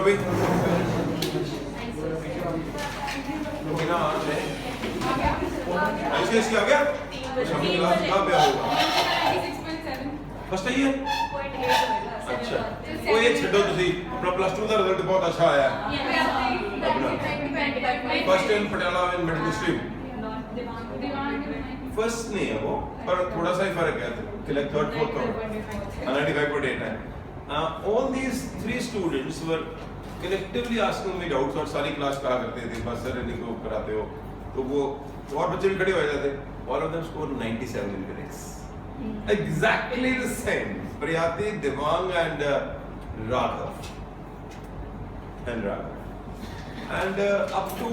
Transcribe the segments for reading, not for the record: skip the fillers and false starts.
भाई ना ऐसे इसके आ गया कहाँ पे होगा फर्स्ट है अच्छा वो ये छड्डो तुसी अपना प्लस 2 का रिजल्ट बहुत अच्छा आया फर्स्ट इन पटियाला में मेडिकल स्ट्रीम फर्स्ट नहीं है वो पर थोड़ा सा ही फर्क है कि लाइक थर्ड फोर्थ और 95.8 है all these three students were collectively asking me doubts और सारी क्लास कहा करते थे बस सर इनको कराते हो तो वो और बच्चे भी खड़े हो जाते all of them scored 97 in physics exactly the same Priyati Devang and Raghav and up to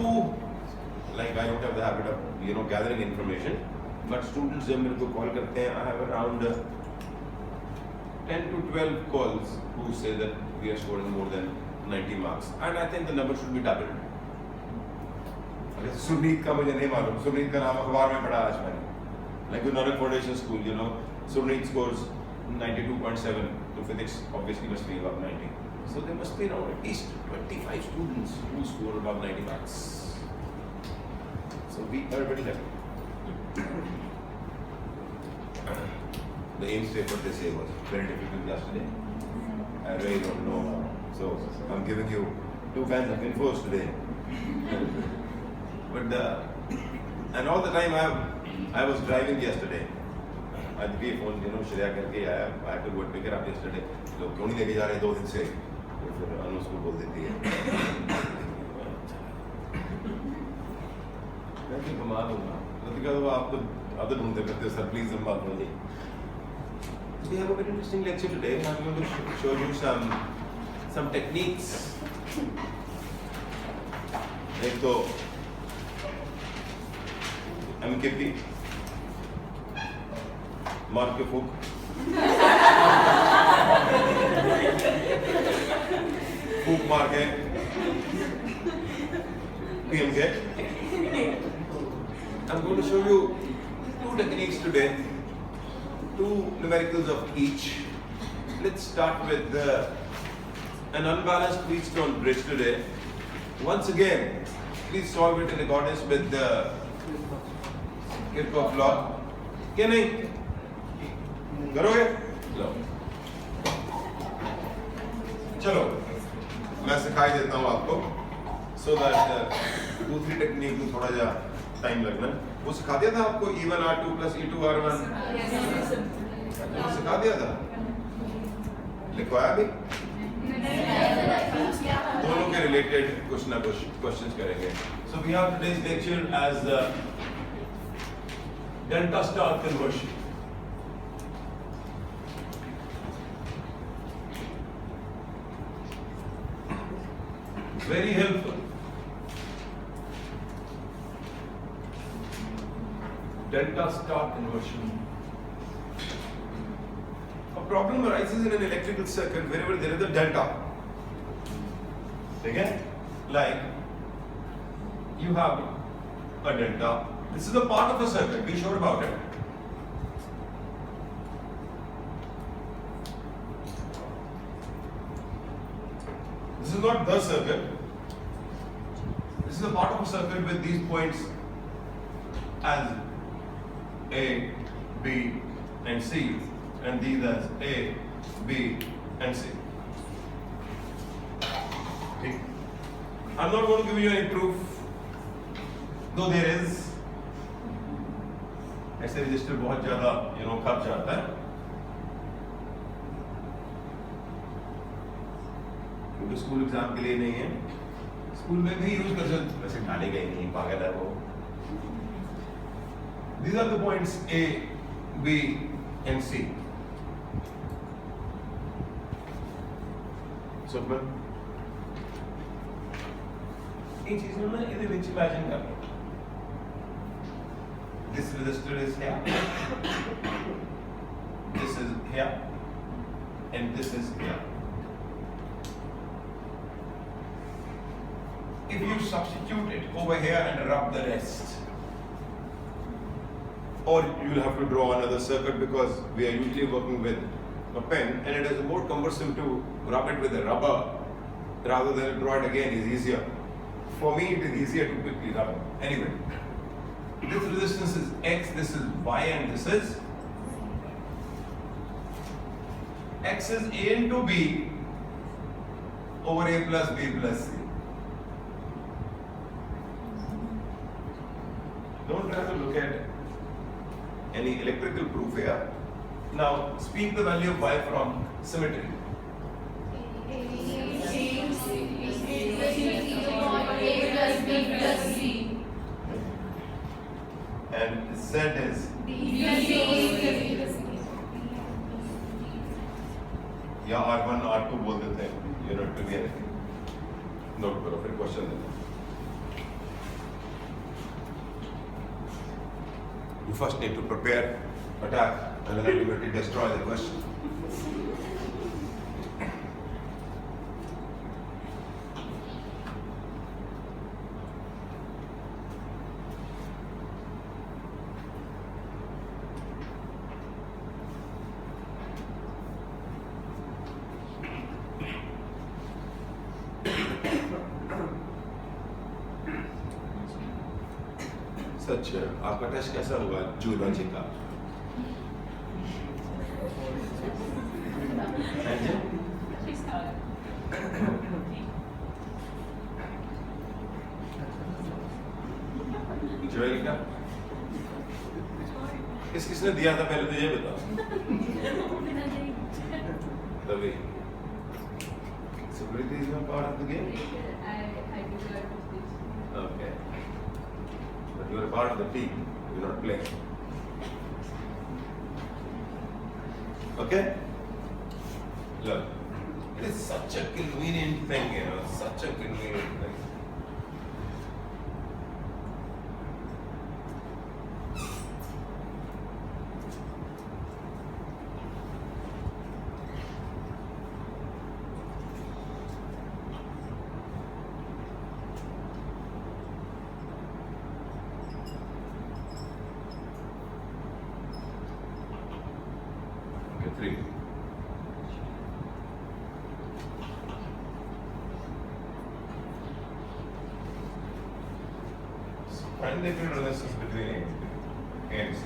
like I don't have the habit of gathering information but students जब मेरे को कॉल करते हैं I have around 10 to 12 calls who say that we are scoring more than 90 marks and I think the number should be doubled. Sunit का मुझे नहीं मालूम सुनीत का नाम अखबार में पढ़ा आज मैंने like Guru Nanak Foundation School Suneet scores 92.7 to physics obviously must be above 90 so there must be around at least 25 students who score above 90 marks so we are very lucky. The AIMS paper they say was very difficult yesterday. I really don't know. So I'm giving you 2 kinds of infos today. But and all the time I was driving yesterday. आज भी phone Shreya करके आया I had to go pick her up yesterday. लोग क्यों नहीं लेके जा रहे 2 दिन से तो फिर अनु उसको बोल देती है मैं भी घुमा दूंगा लतिका तो आप तो ढूंढते करते हो सर प्लीज हम बात नहीं We have a very interesting lecture today. I'm going to show you some techniques. एक तो MKP मार के फूक फूक मार के PMK. I'm going to show you 2 techniques today. 2 numericals of each. Let's start with an unbalanced Wheatstone bridge today. Once again, please solve it in accordance with the Kirchhoff law. क्या नहीं? करोगे? लो. चलो, मैं सिखाई देता हूँ आपको, so that 2-3 technique में थोड़ा जा टाइम लगना. वो सिखा दिया था आपको E1 R2 plus E2 R1 वो सिखा दिया था लिखवाया भी दोनों के रिलेटेड कुछ ना कुछ क्वेश्चंस करेंगे so we have today's lecture as delta star conversion very helpful delta star conversion. A problem arises in an electrical circuit wherever there is a delta. Again, like you have a delta. This is a part of a circuit. Be sure about it. This is not the circuit. This is a part of a circuit with these points as A, B, and C, and these as A, B, and C. Okay. I'm not going to give you any proof, though there is. ऐसे register बहुत ज़्यादा खर्च आता है, क्योंकि school exam के लिए नहीं है. स्कूल में भी यूज कर सकते, वैसे डालेगा ही नहीं, पागल है वो. These are the points A, B, and C. So, इन चीजों में इधर बीच इमेजिन कर लो. This resistor is here. This is here, and this is here. If you substitute it over here and rub the rest. Or you will have to draw another circuit because we are usually working with a pen and it is more cumbersome to rub it with a rubber rather than draw it again is easier. For me, it is easier to quickly rub. Anyway, this resistance is X, this is Y, and this is X is A into B over A plus B plus C. Don't try to look at any electrical proof here. Now speak the value of Y from symmetry. And Z is या R1 R2 बोल देते हैं, you know, to be anything. Note करो फिर question देते हैं. You first need to prepare attack and then ultimately destroy the question. सच आपका test कैसा होगा जूलॉजी का? जोएल का किसने दिया था पहले तो ये बताओ. तभी Sukriti is not part of the game. Okay. But you are a part of the team. You are not playing. Okay? Look, it is such a convenient thing, you know, such a convenient thing. Three. Find the equal resistance between A and C.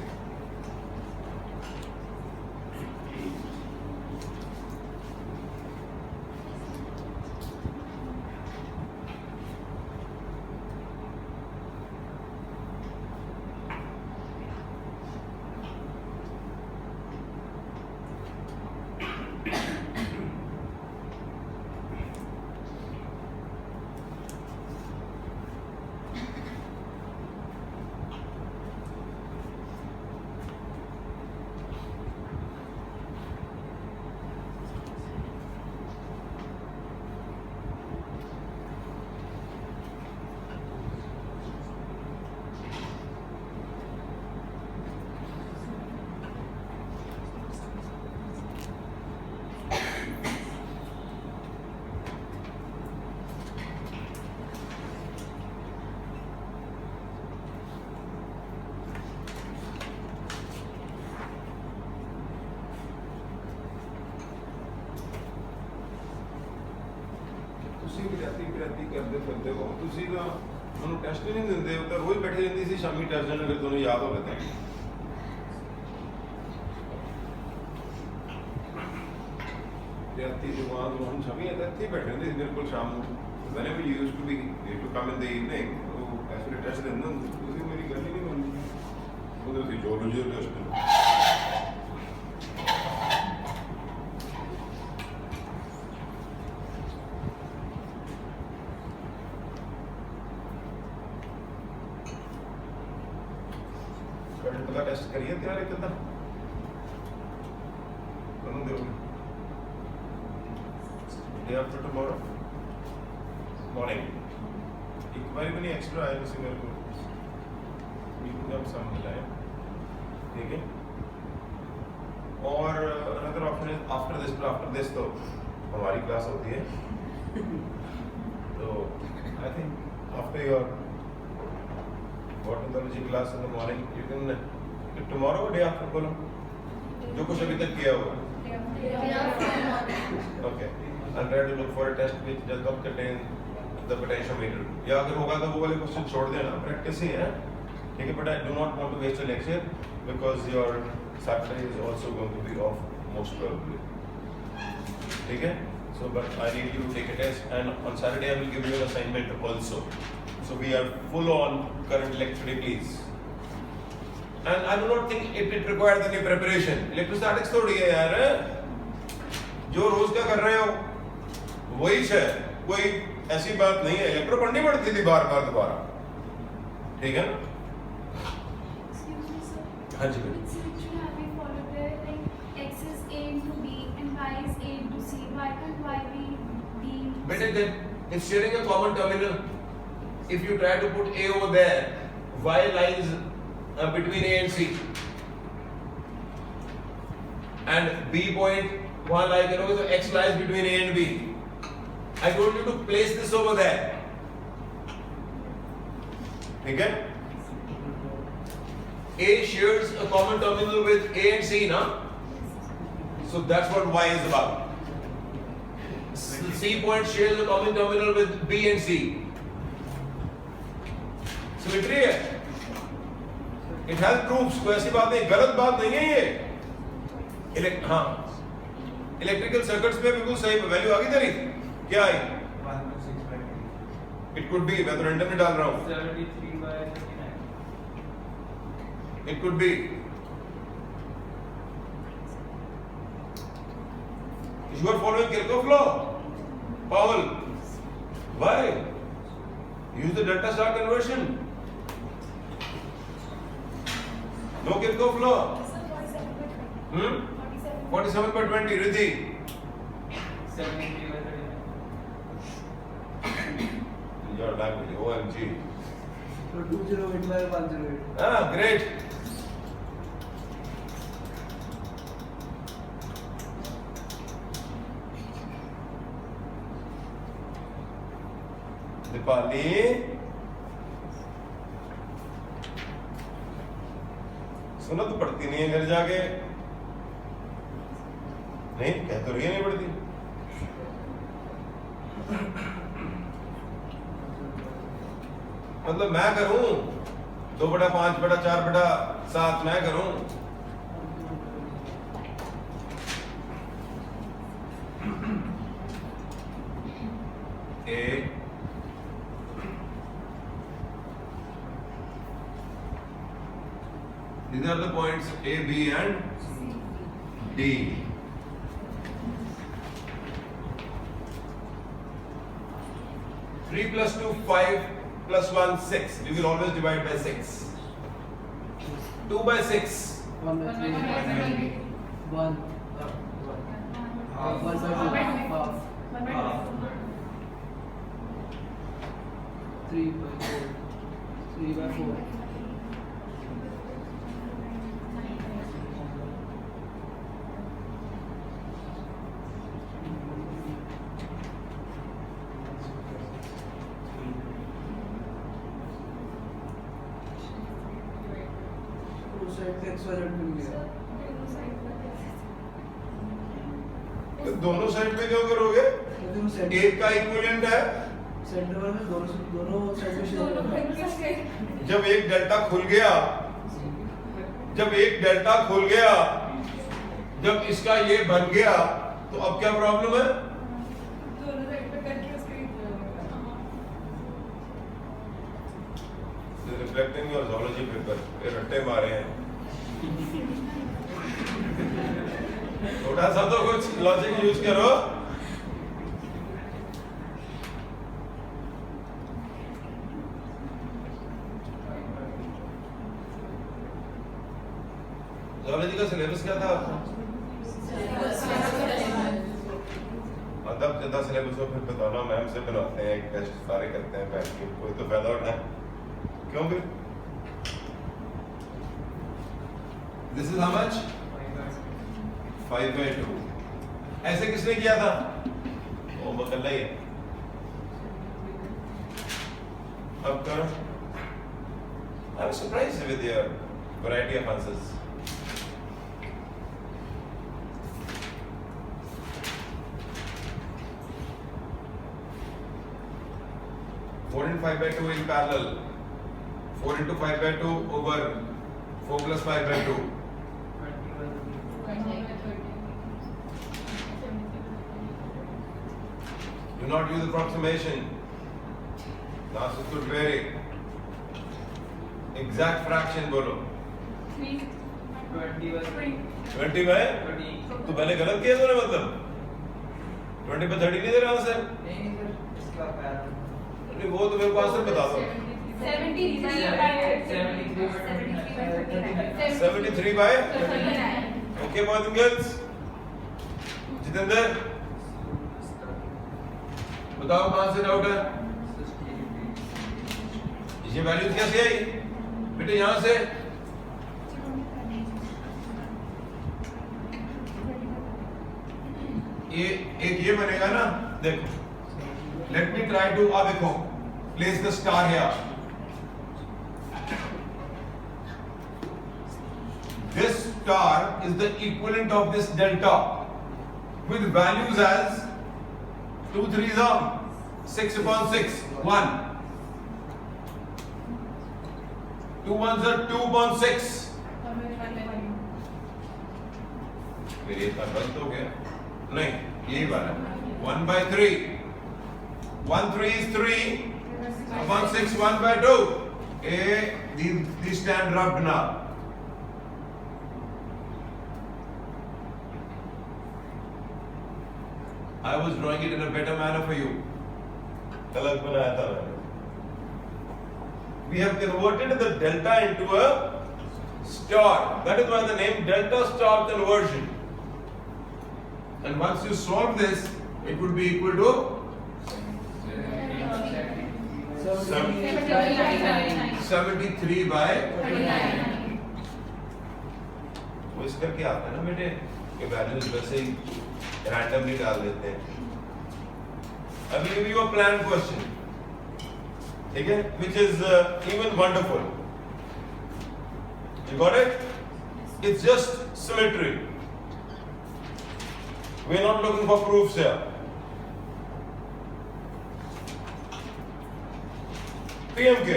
ਵਿਦਿਆਰਥੀ ਕਰਦੇ ਫਿਰਦੇ ਹੋ ਤੁਸੀਂ ਤਾਂ ਉਹਨੂੰ test ਹੀ ਨਹੀਂ ਦਿੰਦੇ, ਉਹ ਤਾਂ ਰੋਜ਼ ਬੈਠੀ ਰਹਿੰਦੀ ਸੀ ਸ਼ਾਮੀ ਟੈਸਟ ਦੇਣ, ਅਗਰ ਤੁਹਾਨੂੰ ਯਾਦ ਹੋਵੇ ਤਾਂ ਵਿਦਿਆਰਥੀ ਦੇ ਬਾਅਦ ਹੁਣ ਸ਼ਾਮੀ ਇੱਥੇ ਬੈਠੇ ਰਹਿੰਦੇ ਸੀ ਬਿਲਕੁਲ ਸ਼ਾਮ ਨੂੰ. whenever you used to be to come in the evening ਉਹ ਐਸਪੀਰੀ ਟੈਸਟ ਦਿੰਦੇ ਹੁੰਦੇ, ਤੁਸੀਂ ਮੇਰੀ ਗੱਲ ਹੀ ਨਹੀਂ ਮੰਨਦੇ. ਉਹਦੇ ਤੁਸੀਂ ਜੀਓਲੋਜੀ ਦਾ ਟੈਸਟ ਦਿੰਦੇ. पता टेस्ट करिए तैयार एक अद्धा करूँ दे डे आफ्टर टुमारो मॉर्निंग एक बार भी नहीं एक्स्ट्रा आया किसी मेरे को मीटिंग का सम मिला है, ठीक है. और another option is after this तो हमारी क्लास होती है, तो I think after your botany zoology class in the morning you can tomorrow day after बोलो जो कुछ अभी तक किया होगा. Okay and try to look for a test which does not contain the potentiometer. या अगर होगा तो वो वाले क्वेश्चन छोड़ देना, प्रैक्टिस ही है, ठीक है? But I do not want to waste a lecture because your Saturday is also going to be off most probably. ठीक है? So, but I need you to take a test, and on Saturday I will give you an assignment also. So we are full on current electricity, and I do not think it requires any preparation. Electrostatics थोड़ी है यार, जो रोज का कर रहे हो वही है, कोई ऐसी बात नहीं है. इलेक्ट्रो पढ़नी पड़ती थी बार बार दोबारा, ठीक है ना? हाँ जी बेटे, it's sharing a common terminal. If you try to put A over there, Y lies between A and C, and B point वहाँ lie करोगे तो X lies between A and B. I told you to place this over there. ठीक है? A shares a common terminal with A and C, na? So that's what Y is about. C point shares a common terminal with B and C. Symmetry है. It has proofs. कोई ऐसी बात नहीं, गलत बात नहीं है ये. हाँ, इलेक्ट्रिकल सर्किट्स पे बिल्कुल सही वैल्यू आ गई तेरी. क्या आई? 1.6. It could be, मैं तो रैंडम में डाल रहा हूँ. 73/39. It could be. You are following Kirchhoff law, Paul. Why? Use the delta star conversion. No Kirchhoff law. 47/20. Riddhi. 73/39. Your language. OMG. So 208/108. Ah, great. Deepali, सुनो तो पढ़ती नहीं है घर जाके. नहीं कह तो रही है नहीं पढ़ती. मतलब मैं करूं 2/5/4/7 मैं करूं. A these are the points A, B and D. Three plus 2 5 plus 1 6. We will always divide by 6. 2/6. 1/3. 1. 1/2. 3/4. 3/4. तो दोनों साइड पे क्यों करोगे? एक का इक्विवेलेंट है. सेंटर में दोनों साइड में शेयर. जब एक डेल्टा खुल गया, जब इसका ये बन गया, तो अब क्या प्रॉब्लम है? रिफ्लेक्टिंग योर ज़ूलॉजी पेपर, ये रट्टे मारे हैं. थोड़ा सा तो कुछ लॉजिक यूज करो. ज़ूलॉजी का सिलेबस क्या था? मतलब जितना सिलेबस हो फिर बताना, मैम से बनाते हैं, एक टेस्ट सारे करते हैं बैठ के, कोई तो फायदा उठाए. क्यों भी? This is how much? 5/2. ऐसे किसने किया था? वो बकल्ला ही है. अब करो. I'm surprised with your variety of answers. 4 into 5 by 2 in parallel. 4 into 5 by 2 over 4 plus 5 by 2. Do not use approximation. The answer could vary. Exact fraction बोलो. 20 by? तो पहले गलत किया तूने मतलब? 20 by 30 नहीं दे रहा आंसर? नहीं सर, इसका पैरल। नहीं वो तो मेरे को आंसर बता दो. 73 by? Okay boys and girls. Jitendra बताओ कहाँ से डाउट है? ये वैल्यूज कैसे आई? बेटे यहाँ से ये एक ये बनेगा ना, देखो लेट मी ट्राई टू, आ देखो place the star here. This star is the equivalent of this delta with values as 2 3s are 6 upon 6 1, 2 1s are 2 upon 6. फिर ये गलत हो गया. नहीं यही वाला 1 by 3. 1 3 is 3 upon 6 1 by 2. These stand rubbed now. I was drawing it in a better manner for you. गलत बनाया था मैंने. We have converted the delta into a star. That is why the name delta star conversion. And once you solve this, it would be equal to 73 by 39. वो इस करके आता है ना बेटे कि वैल्यूज वैसे ही रैंडमली डाल देते हैं. I will give you a planned question, ठीक है, which is even wonderful. You got it? It's just symmetry. We are not looking for proofs here. PMK.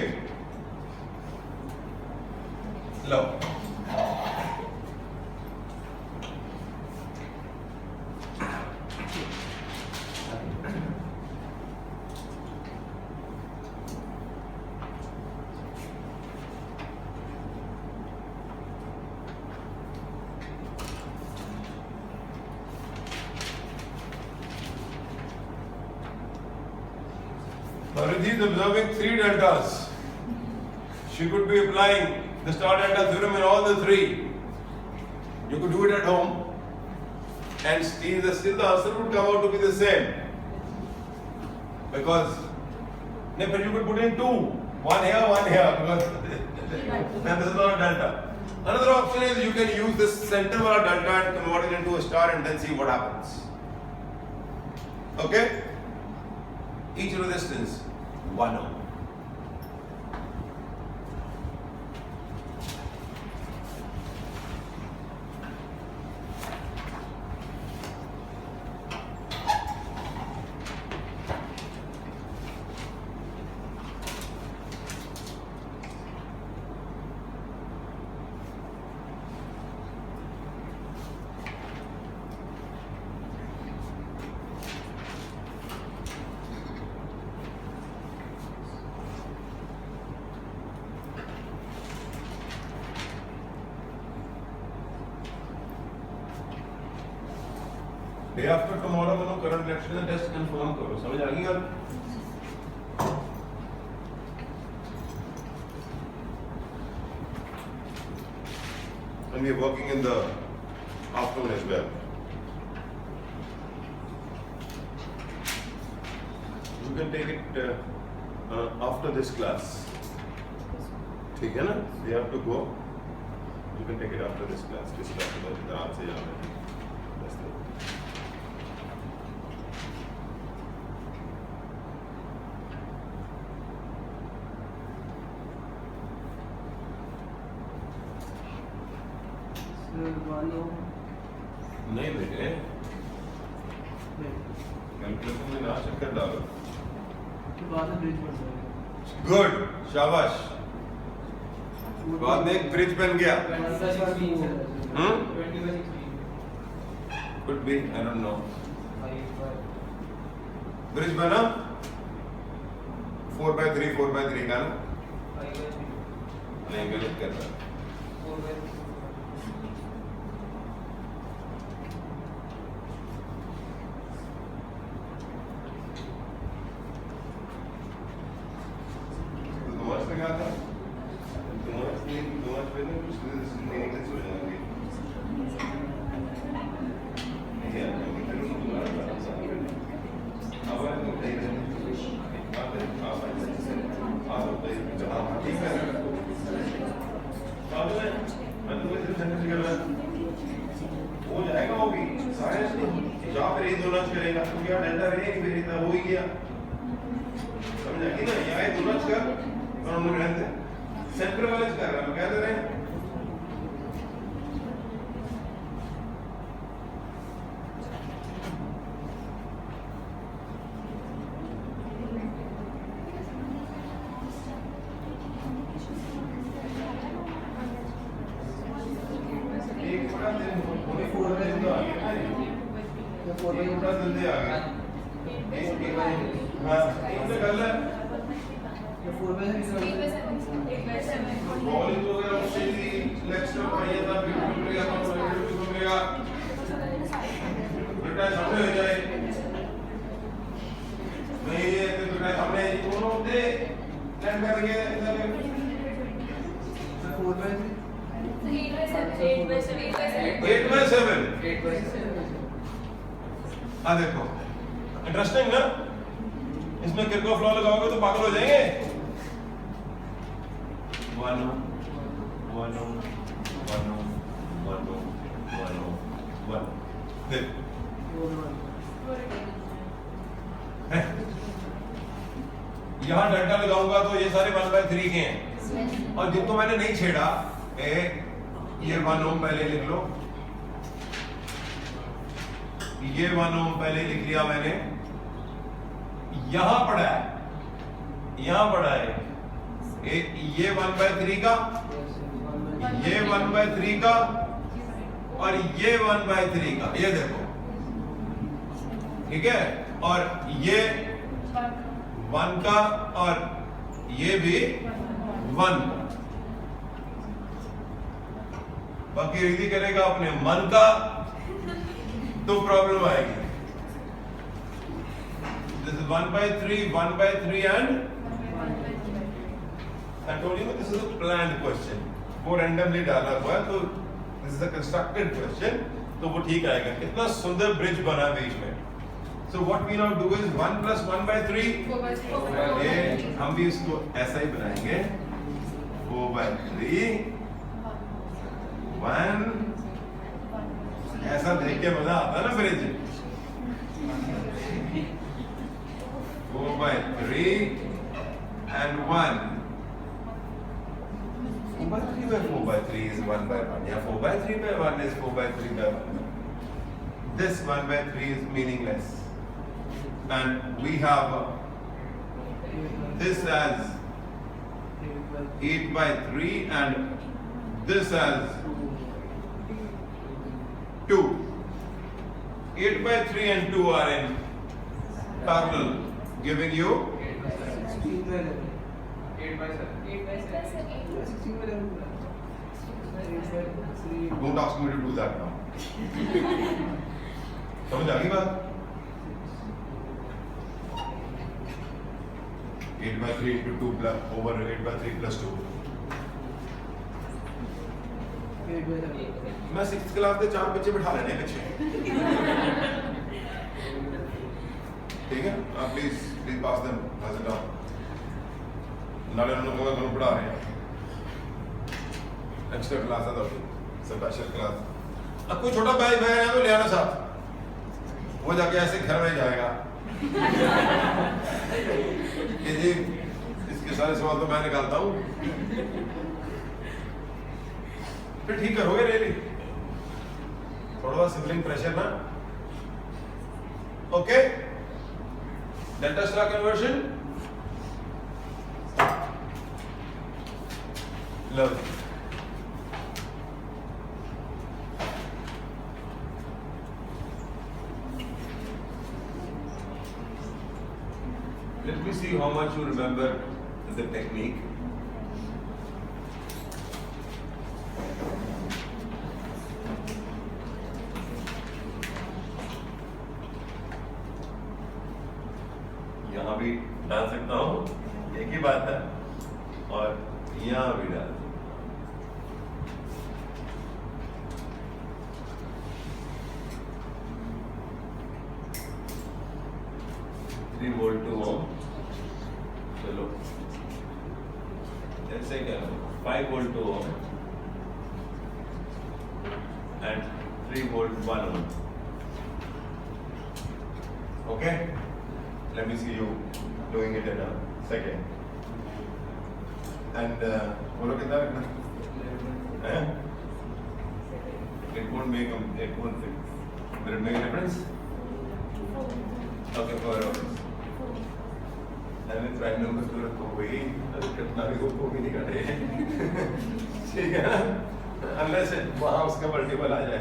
Love. Paridhi is observing 3 deltas. She could be applying the star delta theorem in all the 3. You could do it at home, and still the answer would come out to be the same. Because but you could put in 2, one here, because then this is not a delta. Another option is you can use this center wala delta and convert it into a star and then see what happens. Okay? Each resistance 1 ohm. Day after tomorrow मनो current election test confirm करो. समझ आ गई यार? And we are working in the afternoon as well. You can take it after this class. ठीक है ना? We have to go. You can take it after this class. This class के बाद आराम से जाना है. नहीं बेटे कैलकुलेशन में ना चक्कर डालो. बाद में ब्रिज बन जाएगा। गुड, शाबाश। बाद में एक ब्रिज बन गया। Could be, I don't know. Bridge बना 4/3 का ना? नहीं, गलत कर रहा। हो जाएगा, वो भी सारे या फिर ये दोनों करेगा तो क्या डेल्टा रहेगा कि फिर इतना हो ही गया, समझा कि ना? या ये दोनों कर और हम लोग रहते सेंटर वाले कर रहा है, क्या कर रहे हैं? देखो इंटरेस्टिंग ना, इसमें किरचॉफ लॉ लगाओगे तो पागल हो जाएंगे। 1 1 यहां डेल्टा लगाऊंगा तो ये सारे 1/3 के हैं, और जिनको मैंने नहीं छेड़ा ये 1 ओम पहले लिख लो, ये 1 ओम पहले लिख लिया मैंने, यहां पड़ा है ये 1/3 का, ये 1/3 का और ये 1/3 का, ये देखो ठीक है, और ये 1 का और ये भी 1 का। बाकी रीति करेगा अपने मन का तो प्रॉब्लम आएगी। This is 1/3 and I told you this is a planned question, वो randomly डाला हुआ है, तो this is a constructed question, तो वो ठीक आएगा। कितना सुंदर ब्रिज बना बीच में। So what we now do is 1 + 1/3, ये हम भी इसको ऐसा ही बनाएंगे, 4/3 1, ऐसा देख के मजा आता है ना bridge. 4/3 and 1. 4/3 is 1/1. Yeah, 4/3/1 is 4/3/1. This 1/3 is meaningless, and we have this as 8/3 and this as 2. 8/3 and 2 are in parallel, giving you 8/7. 16/11. don't ask me to do that now. समझ आ गई बात? 8/3 into 2 plus over 8/3 plus 2. मैं 6th class के 4 बच्चे बिठा लेने पीछे, ठीक है? आप please pass them, pass it down. नाले उन्होंने कहा दोनों पढ़ा रहे हैं, एक्स्ट्रा क्लास है तो स्पेशल क्लास। अब कोई छोटा भाई बहन है तो ले आना साथ, वो जाके ऐसे घर में जाएगा कि जी इसके सारे सवाल तो मैं निकालता हूँ, फिर ठीक करोगे रेली, थोड़ा सिबलिंग प्रेशर ना। Okay, delta star conversion Love. Let me see how much you remember the technique. यहाँ भी डाल सकता हूँ, एक ही बात है, और यहाँ भी डाल सकता हूँ। 3 वोल्ट 2 ओम, चलो ऐसे क्या 5 volt 2 Om and 3 volt 1 ohm. Okay? Let me see you doing it in a second. And बोलो कितना रखना? हैं? It won't make will it make a difference? Okay, 4 ohms. And then prime number तो रखो वही, कितना भी वो भी नहीं कटे, ठीक है ना? Unless वहाँ उसका मल्टीपल आ जाए।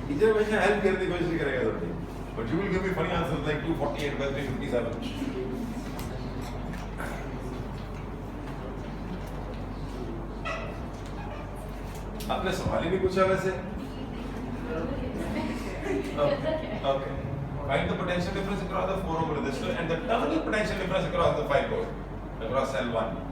टीचर हमेशा हेल्प करने की कोशिश करेगा थोड़ी, but you will give me funny answers like 248 by 357. आपने सवाल ही नहीं पूछा वैसे। Okay. Find the potential difference across the 4 ohm resistor and the terminal potential difference across the 5 volt, across cell 1.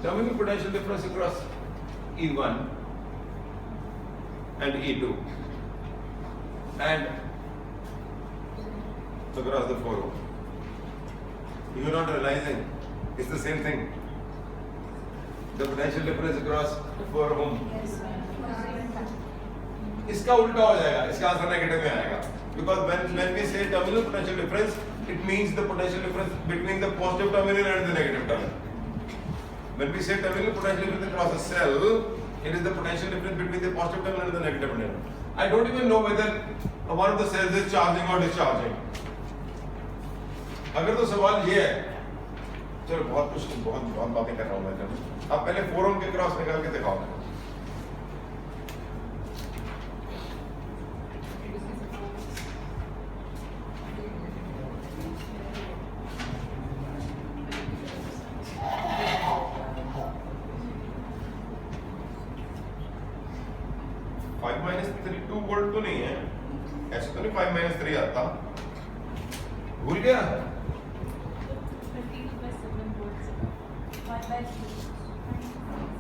Terminal potential difference across E1 and E2 and across the 4 ohm. You're not realizing it's the same thing. The potential difference across 4 ohm. इसका उल्टा हो जाएगा, इसका answer negative में आएगा. Because when we say terminal potential difference, it means the potential difference between the positive terminal and the negative terminal. When we say terminal potential difference across a cell, it is the potential difference between the positive terminal and the negative terminal. I don't even know whether one of the cells is charging or discharging. अगर तो सवाल ये है, चलो बहुत बातें कर रहा हूँ मैं, अब पहले 4 ohm के क्रॉस निकाल के दिखाओ. -2 वोल्ट तो नहीं है, ऐसे तो नहीं 5 - 3 आता, भूल गया.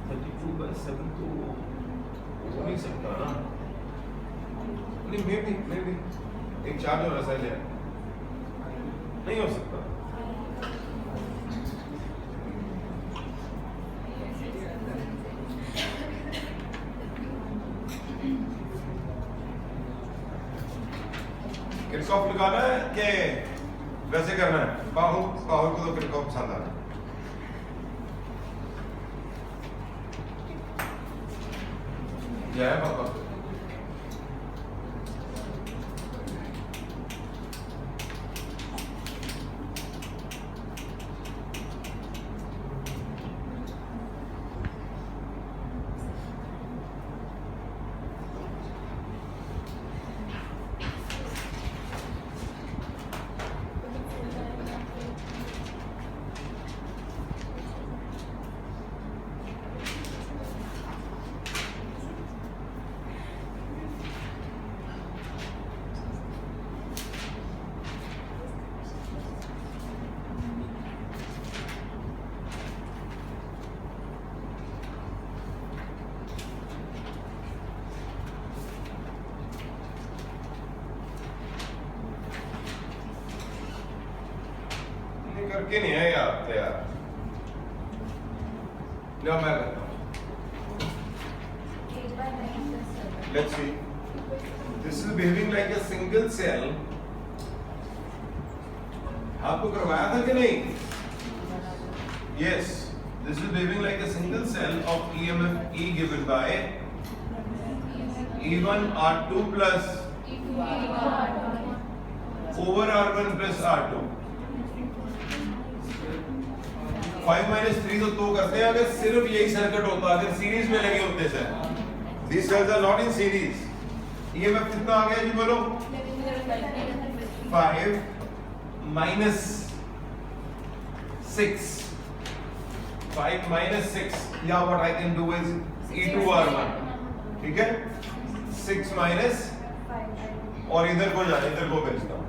32/7 तो हो नहीं सकता ना, नहीं मे भी एक चार्ज और ऐसा है, नहीं हो सकता. किरचॉफ लगाना है कि वैसे करना है? बाहु को तो किरचॉफ पसंद आ रहा है. जय बाबा. करके नहीं है यार तैयार. लो मैं करता हूँ. Let's see. This is behaving like a single cell. आपको करवाया था कि नहीं? Yes. This is behaving like a single cell of EMF E given by E1 R2 plus over R1 plus R2. 5 minus 3 तो करते हैं अगर सिर्फ यही सर्किट होता, अगर सीरीज में लगे होते sir. These cells are not in series. EMF कितना आ गया जी बोलो? 5 minus 6. 5 minus 6. Yeah, what I can do is E2R1. ठीक है? 6 minus और इधर को जाए, इधर को भेजता हूँ.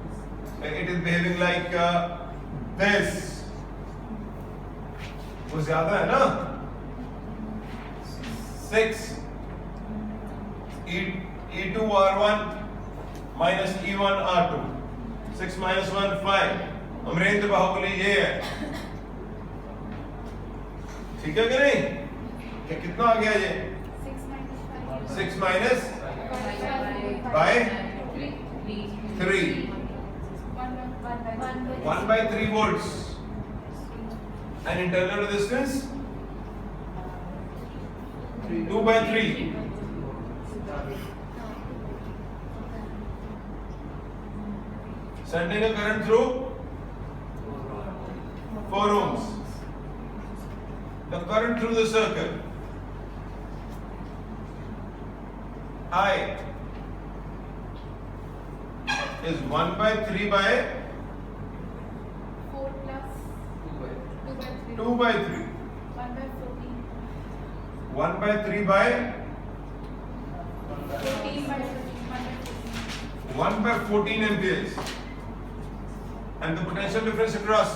It is behaving like this. वो ज्यादा है ना? 6 E2R1 minus E1 R2. 6 minus 1 5. Amarendra Baahubali ये है. ठीक है कि नहीं? ये कितना आ गया ये? 6 minus by 3. 1 by 3 volts. And internal resistance 2 by 3. Sending a current through 4 ohms. The current through the circle I is 1 by 3 by 4 plus 2 by 3. 1 by 14. 1 by 3 by 14 by 14. 1 by 14 amperes. And the potential difference across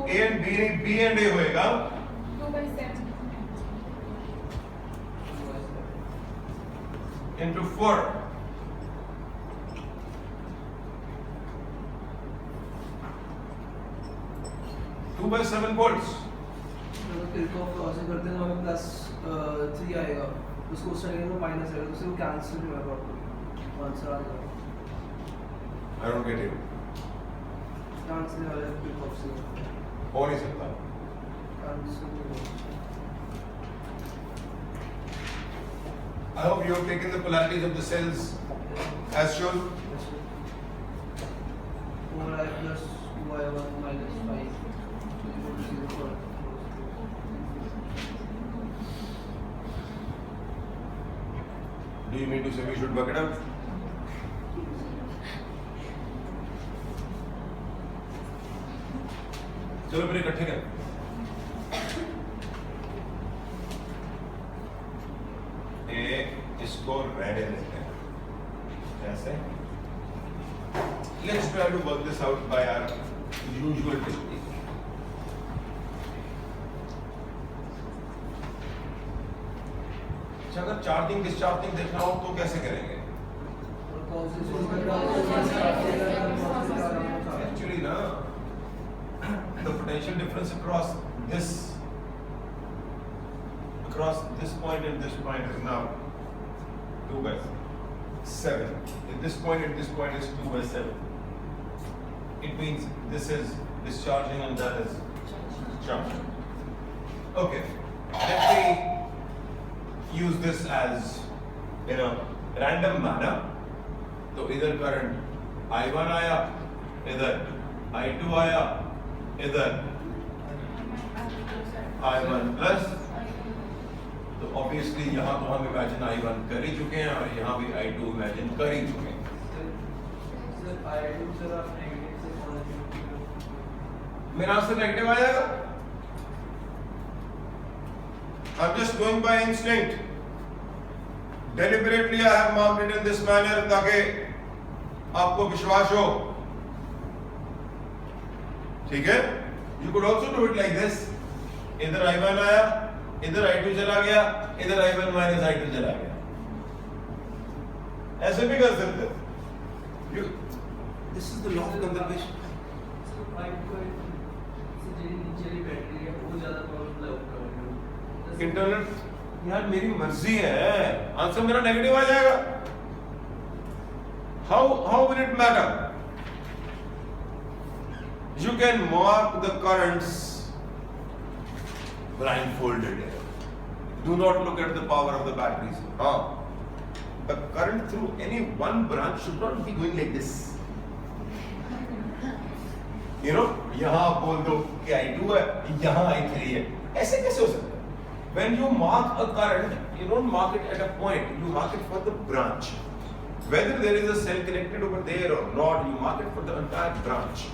A and B and A होएगा 2 by 7. into 4. Two by 7 volts. Kirchhoff law से करते हैं तो हमें plus 3 आएगा. उसको उस second में माइनस आएगा, तो उसे वो कैंसिल हो जाएगा. आंसर आ जाएगा. I don't get it. Cancel हो जाएगा किरचॉफ से. हो नहीं सकता. कैंसिल हो जाएगा. I hope you have taken the polarities of the cells as shown. 4i plus 2i1 minus 5 equal to 0. Do you mean to say we should work it out? चलो फिर इकट्ठे करें. इसको रहने देते हैं. कैसे? Let's try to work this out by our usual technique. अच्छा, अगर चार्जिंग डिस्चार्जिंग देखना हो तो कैसे करेंगे? Actually, ना, the potential difference across this point and this point is now 2 by 7. If this point and this point is 2 by 7, it means this is discharging and that is charging. Okay, let me use this as in a random manner. तो इधर current I1 आया, इधर I2 आया, इधर I1 plus. तो obviously यहाँ तो हम इमेजिन I1 कर ही चुके हैं और यहाँ भी I2 इमेजिन कर ही चुके हैं. मेरा आंसर नेगेटिव आ जाएगा. I'm just going by instinct. Deliberately I have marked it in this manner ताकि आपको विश्वास हो. ठीक है? You could also do it like this. इधर I1 आया, इधर I2 चला गया, इधर I1 minus I2 चला गया. ऐसे भी कर सकते हो. This is the law of conservation. Internal यार मेरी मर्जी है. आंसर मेरा नेगेटिव आ जाएगा. How will it matter? You can mark the currents blindfolded. Do not look at the power of the batteries. The current through any one branch should not be going like this. यहाँ आप बोल दो कि I2 है, यहाँ I3 है. ऐसे कैसे हो सकता है? When you mark a current, you don't mark it at a point. You mark it for the branch. Whether there is a cell connected over there or not, you mark it for the entire branch.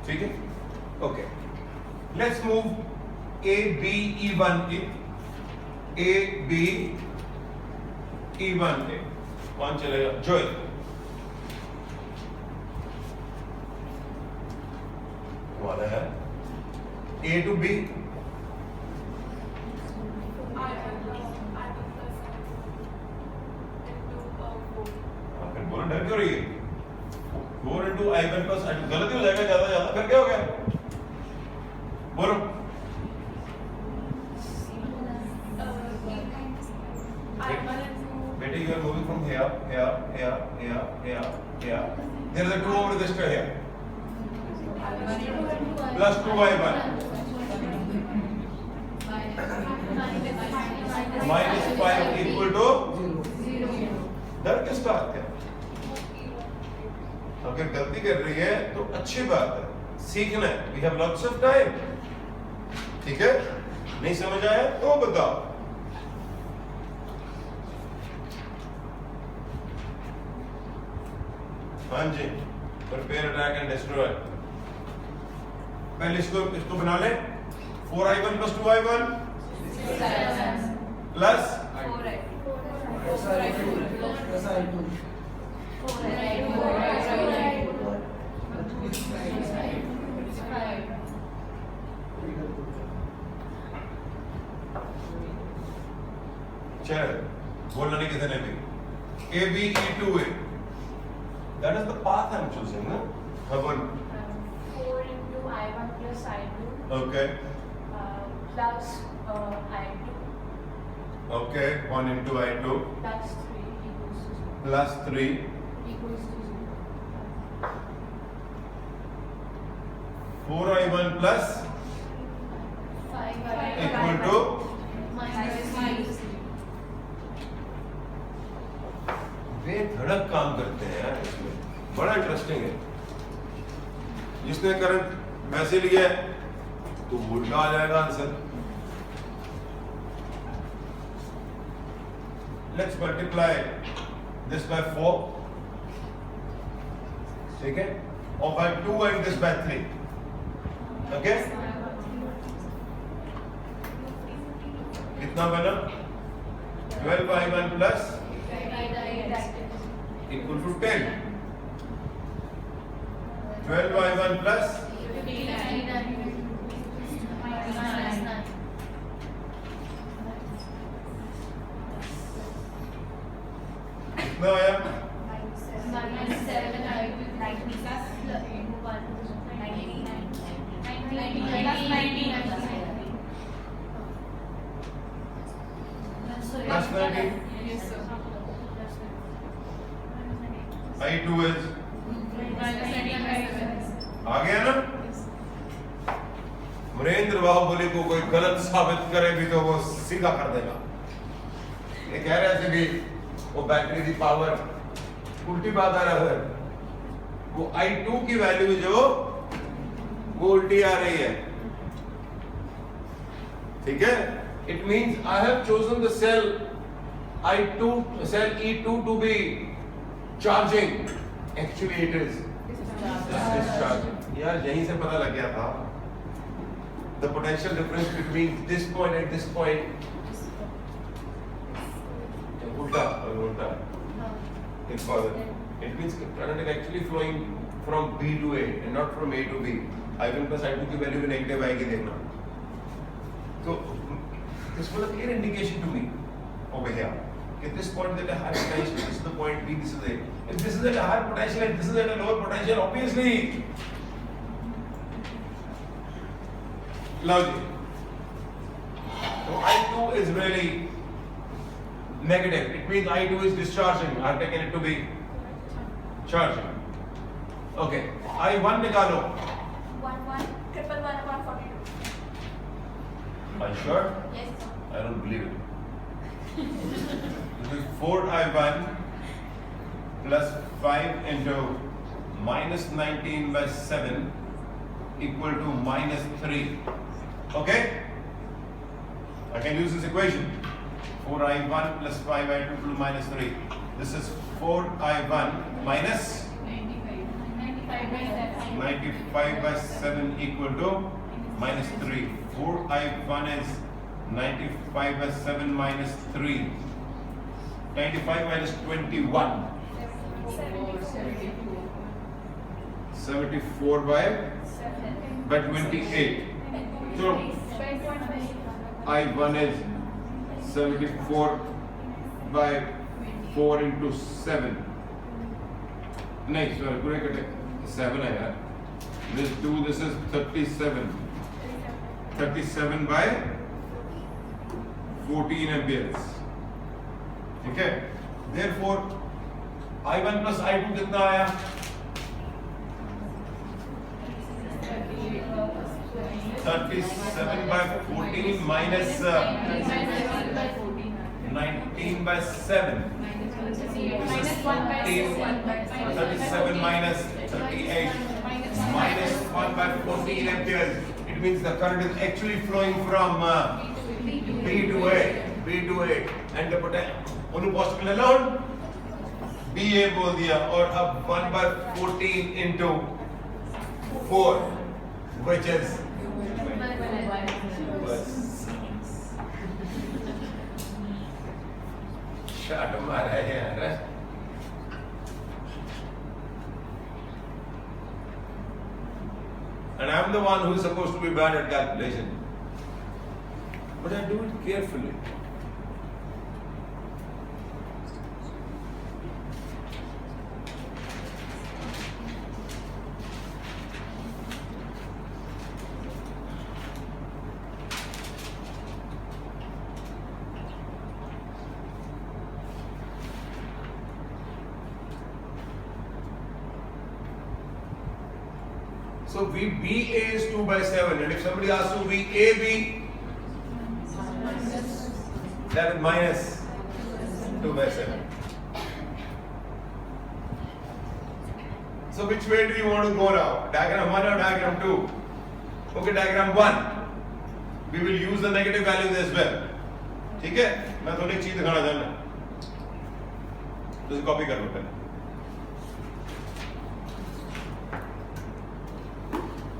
ठीक है? Okay. Let's move A, B, E1, A, B, E1, A. कौन चलेगा? Joel. वाला है A to B. फिर बोलो डर क्यों रही है? 4 into I1 plus I2 गलत ही हो जाएगा ज्यादा ज्यादा. फिर क्या हो गया? बोलो. Better you are moving from here. There is a 2 over resistor here. Plus 2I1. Minus 5 equal to 0. डर किस बात का? अगर गलती कर रही है तो अच्छी बात है, सीखना है. We have lots of time. ठीक है? नहीं समझ आया तो बताओ. हाँ जी. Prepare, attack and destroy. पहले इसको बना ले. 4I1 plus 2I1 plus चल बोलना नहीं किसी ने भी. A, B, E2, A. That is the path I am choosing, no? Havan. 4 into I1 plus I2 Okay. plus I2 Okay. 1 into I2 plus 3 equals to 0. plus 3 Equals to 0. 4I1 plus 5 equal to minus 5. वे धड़क काम करते हैं यार इसमें. बड़ा interesting है. जिसने current वैसे लिया है तो उल्टा आ जाएगा answer. Let's multiply this by 4. ठीक है? और by 2 and this by 3. Okay? कितना बना? 12I1 plus equal to 10. 12I1 plus कितना आया? Plus 19. I2 is आ गया ना? मरेंद्र बाहुबली को कोई गलत साबित करे भी तो वो सीधा कर देगा. ये कह रहे थे भी वो बैटरी की पावर उल्टी बात आ रहा है. वो I2 की वैल्यू जो वो उल्टी आ रही है. ठीक है? It means I have chosen the cell I2, cell E2 to be charging. Actually it is discharging. यार यहीं से पता लग गया था. The potential difference between this point and this point. उल्टा. It means current is actually flowing from B to A and not from A to B. I1 plus I2 की value भी नेगेटिव आएगी देखना. तो this was a clear indication to me over here. At this point that a high potential, this is the point B, this is A. If this is at a higher potential and this is at a lower potential, obviously. Logic. So I2 is really negative. It means I2 is discharging. I've taken it to be charging. Okay. I1 निकालो. 1,1,1,1,142. Are you sure? Yes, sir. I don't believe it. This is 4I1 plus 5 into minus 19 by 7 equal to minus 3. Okay? I can use this equation. 4I1 plus 5I2 equal to minus 3. This is 4I1 minus 95 by 7 equal to minus 3. 4I1 is 95 by 7 minus 3. 95 minus 21. 74 by 28. So I1 is 74 by 4 into 7. नहीं sorry पूरे कटे 7 है यार. This 2, this is 37. 37 by 14 amperes. ठीक है. Therefore I1 plus I2 कितना आया? 37 by 14 minus 19 by 7. This is 37 minus 38 minus 1 by 14 amperes. It means the current is actually flowing from B to A, and the potential only possible alone BA बोल दिया और अब 1 by 14 into 4 which is shot मारा है यार. And I'm the one who is supposed to be bad at calculation. But I do it carefully. So VBA is 2 by 7, and if somebody asks you VAB, that is minus 2 by 7. So which way do you want to go now? Diagram 1 or diagram 2? Okay, diagram 1. We will use the negative values as well. ठीक है? मैं थोड़ी चीज दिखाना चाहता हूँ. तो copy कर लो पहले.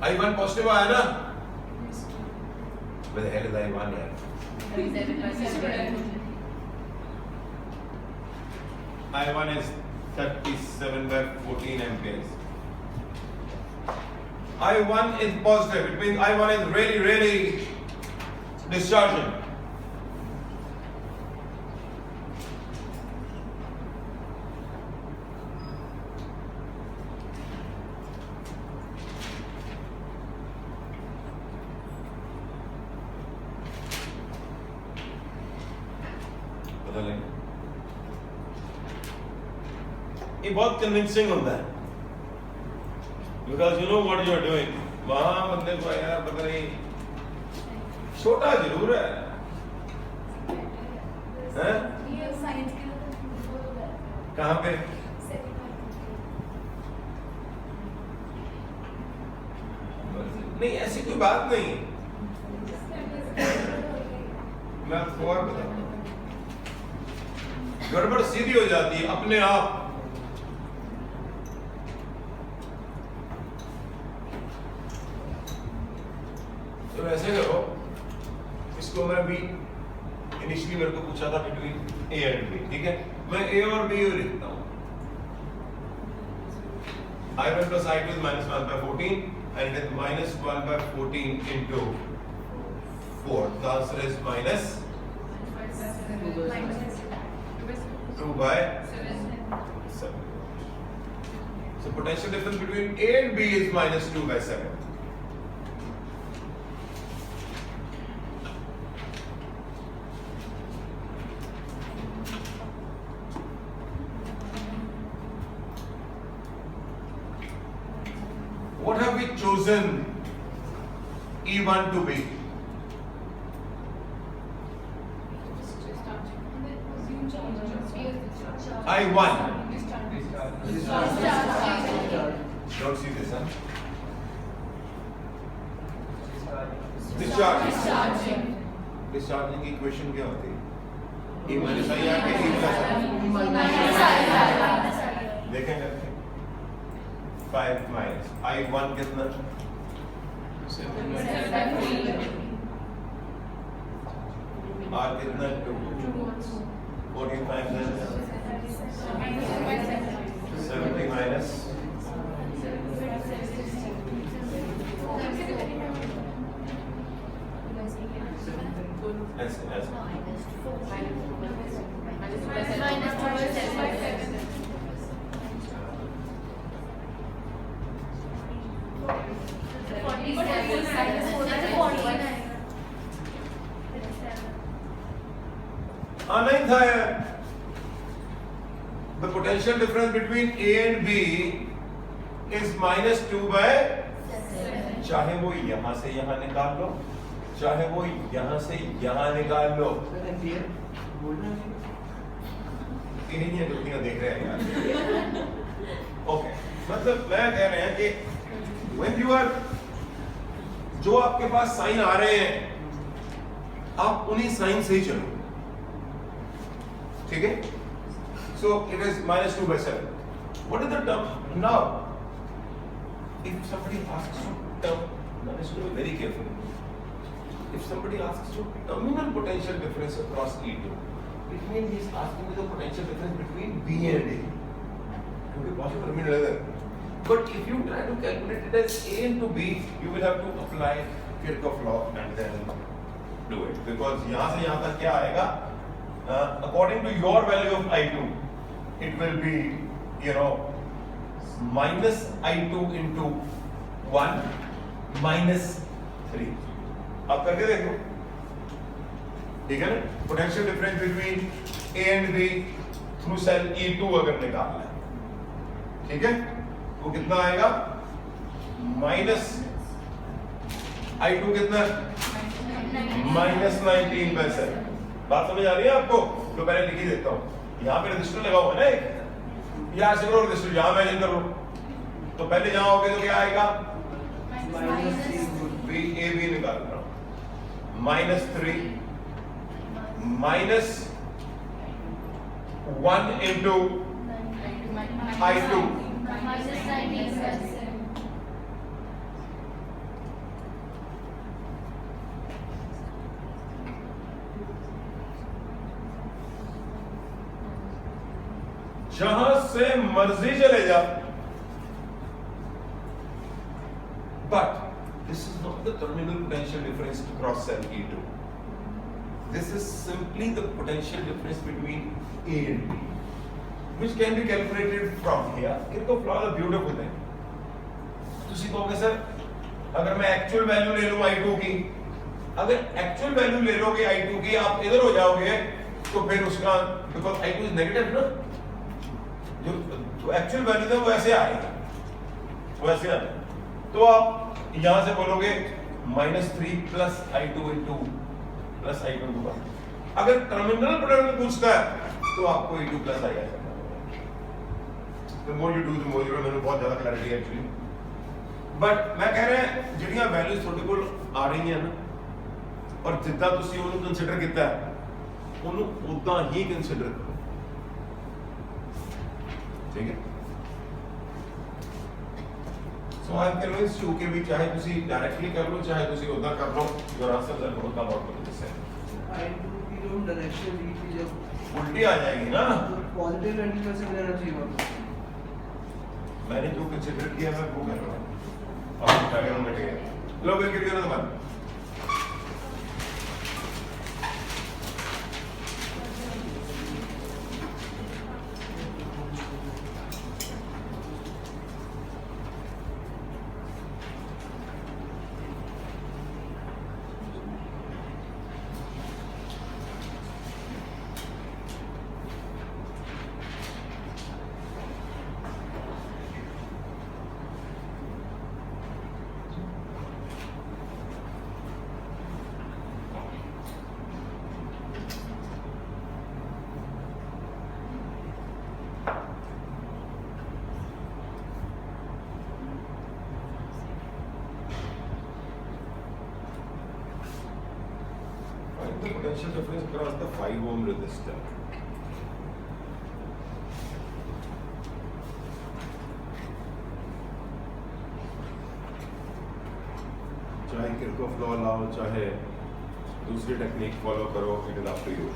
I1 positive आया ना? Where the hell is I1 यार? I1 is 37 by 14 amperes. I1 is positive. It means I1 is really discharging. ये बहुत कन्विंसिंग होता है because you know what you are doing. वहां बंदे को यार पता नहीं छोटा जरूर है हैं? कहाँ पे? नहीं ऐसी कोई बात नहीं. मैं आपको और बताऊं, गड़बड़ सीधी हो जाती है अपने आप. तो ऐसे करो, इसको मैं भी इनिशियली मेरे को पूछा था बिटवीन ए एंड बी. ठीक है, मैं ए और बी लिखता हूँ. I1 plus I2 is minus 1 by 14 and it is minus 1 by 14 into 4. The answer is minus 2 by 7. So potential difference between A and B is minus 2 by 7. chosen E1 to be? I1. Don't see this, huh? Discharge. Discharging की equation क्या होती है? E minus I आके E plus I. देखेंगे 5 minus I1 कितना? 7 R कितना? 2 45 70 minus ऐसे नहीं था यार. The potential difference between A and B is -2 by. चाहे वो यहां से यहां निकाल लो, चाहे वो यहां से यहां निकाल लो. इन्हीं गलतियां देख रहे हैं यार. ओके, मतलब मैं कह रहे हैं कि when you are, जो आपके पास साइन आ रहे हैं आप उन्हीं साइन से ही चलो. ठीक है? So it is -2 by 7. What is the term now? If somebody asks you term, one has to be very careful. If somebody asks you terminal potential difference across E2, it means he is asking you the potential difference between B and A. क्योंकि बहुत terminal है. But if you try to calculate it as A into B, you will have to apply Kirchhoff law and then do it. Because यहाँ से यहाँ तक क्या आएगा? According to your value of I2, it will be, minus I2 into 1 minus 3. आप करके देखो. ठीक है ना? Potential difference between A and B through cell E2 अगर निकालना है. ठीक है? वो कितना आएगा? माइनस I2 कितना? -19/7. बात समझ आ रही है आपको? तो पहले लिख ही देता हूँ. यहाँ पे रजिस्टर लगा हुआ है ना एक. यहाँ से करो रजिस्टर, यहाँ इमेजिन करो. तो पहले जहाँ होगे तो क्या आएगा? B A B निकाल रहा हूँ. -3 -1 into I2. जहां से मर्जी चले जा. But this is not the terminal potential difference across cell E2. This is simply the potential difference between A and B, which can be calculated from here. Kirchhoff law is a beautiful thing. तुसी कहोगे sir अगर मैं actual value ले लूं I2 की, अगर actual value ले लोगे I2 की आप इधर हो जाओगे तो फिर उसका बिकॉज I2 इज नेगेटिव ना, जो एक्चुअल वैल्यू था वो ऐसे आएगा, वो ऐसे आएगा. तो आप यहां से बोलोगे -3 plus I2 into plus I2 into 1. अगर टर्मिनल पोटेंशियल पूछता है तो आपको E2 प्लस I करना होगा. The more you do, the more you know. मैंने बहुत ज्यादा क्लैरिटी है एक्चुअली. बट मैं कह रहा है ਜਿਹੜੀਆਂ ਵੈਲਿਊਜ਼ ਤੁਹਾਡੇ ਕੋਲ ਆ ਰਹੀਆਂ ਨਾ, ਔਰ ਜਿੱਦਾਂ ਤੁਸੀਂ ਉਹਨੂੰ ਕੰਸੀਡਰ ਕੀਤਾ ਹੈ ਉਹਨੂੰ ਉਦਾਂ ਹੀ ਕੰਸੀਡਰ ਕਰੋ. ठीक है? So I am convinced you कि भी चाहे तुसी डायरेक्टली कर लो चाहे तुसी उधर कर लो, your answers are going to come out with the same. I2 की जो डायरेक्शन दी थी जब उल्टी आ जाएगी ना. तो पॉजिटिव वेंटिलेटर से लेना चाहिए वहाँ. मैंने जो कंसीडर किया मैं वो कर रहा हूँ. अब आगे हम बैठेंगे. लो बिल गिर गया ना तुम्हारा. the potential difference across the 5 ohm resistor. चाहे किरचॉफ लॉ लाओ, चाहे दूसरी टेक्निक फॉलो करो, it is up to you.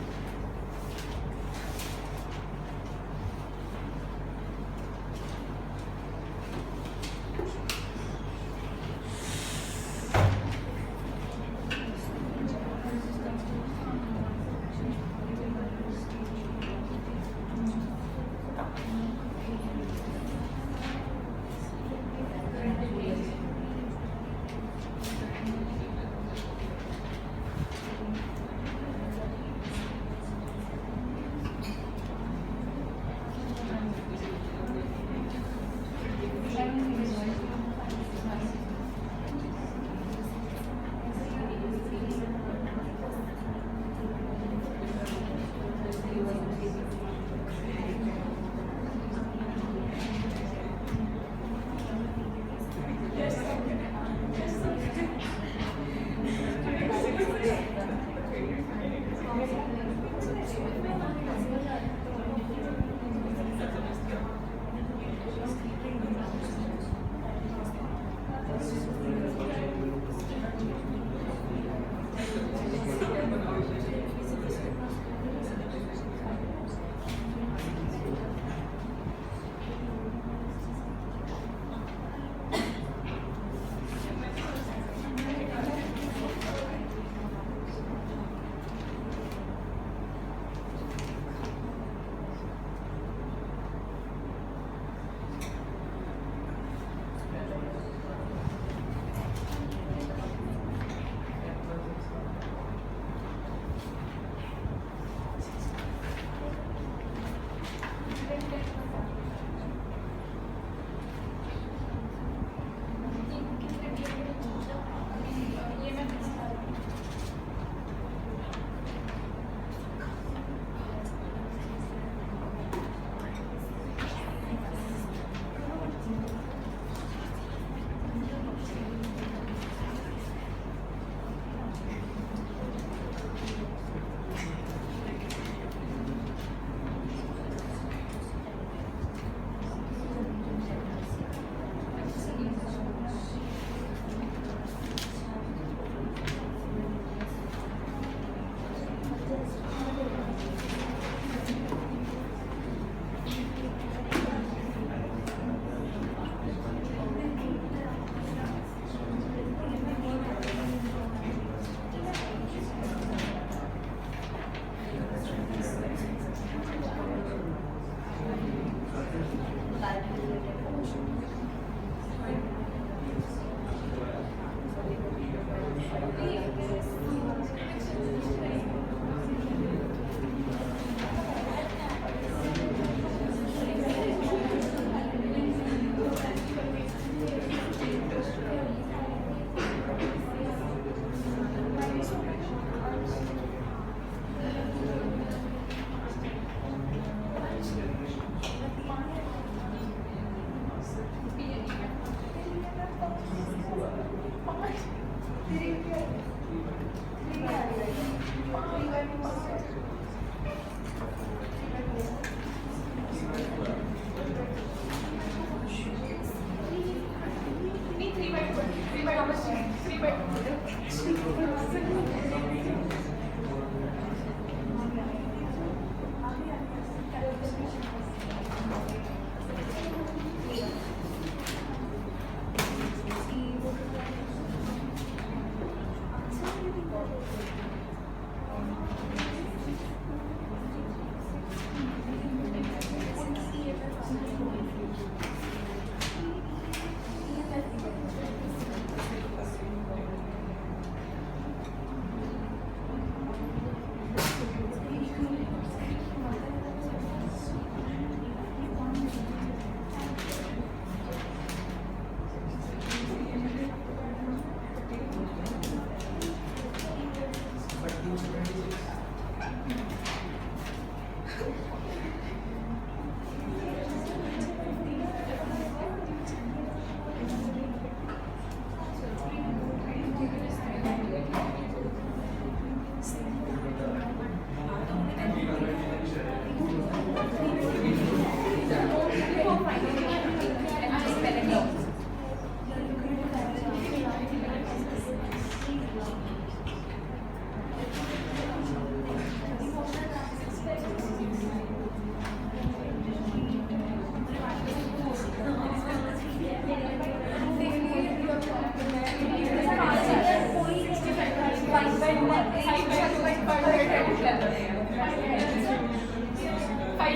5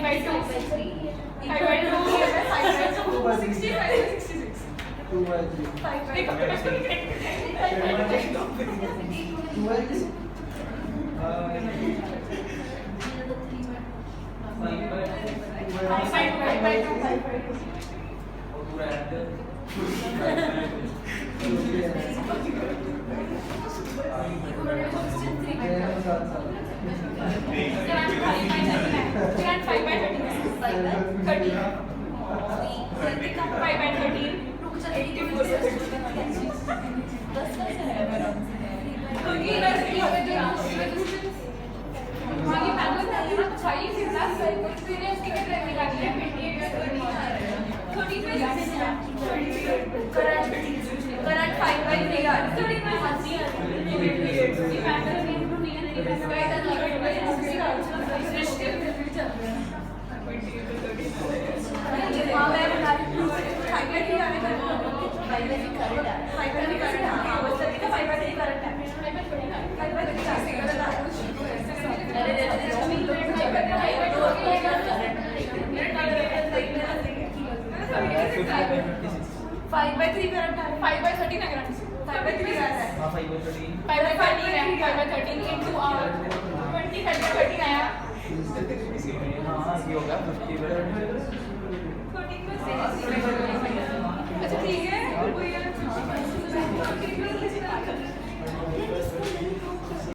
by 2. 5 by 2. 65, 66. 2 by 3. 5 by 2. 2 by 3. 5 by 2. Grant 5 by 39. 13. 5 by 13. Current 5 by 5 by 3 current 5 by 13 current 5 by 3 current 5 by 13 5 by 13 into 20 30 आया हाँ ये होगा 50